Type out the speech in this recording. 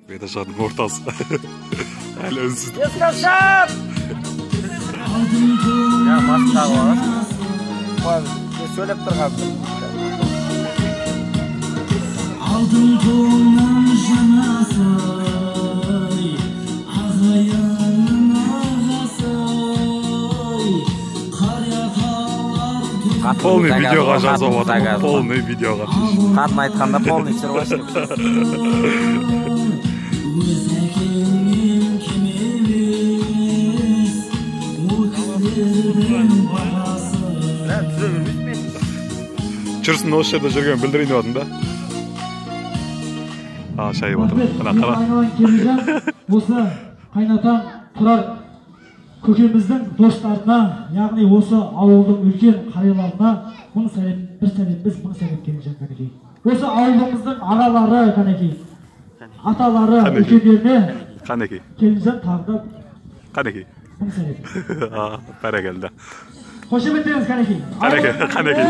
Vedaşanın ortası. Hala ünsüz. Eskavşap! Ya maska var. Koy, söylep turgandim. Aldım kolundan şanasay, ağayanın ağasay, kar yakalar tut. Полный видео қажан соғады. Полный видео қажан. Қатын айтқанда полный сырбашын. Өзекеңнен кем емес, өкілдердің бағасы. Жүрсін осы жерде жүрген білдірейін деп да. Шайып отыр. Мына қара. Осы қайнатам тұрар көкеміздің достарына, яғни осы ауылдың үлкен қарияларына мың сәлем, бір сәлем біз, мың сәлем келген кәнекей. Осы ауылымыздың ағалары кәнекей, аталары, үлкендеріне Қанекей. келімжан тағдап Қанекей. мың сәлем. Бәрекелді. Қошеметтеңіз кәнекей. Қанекей.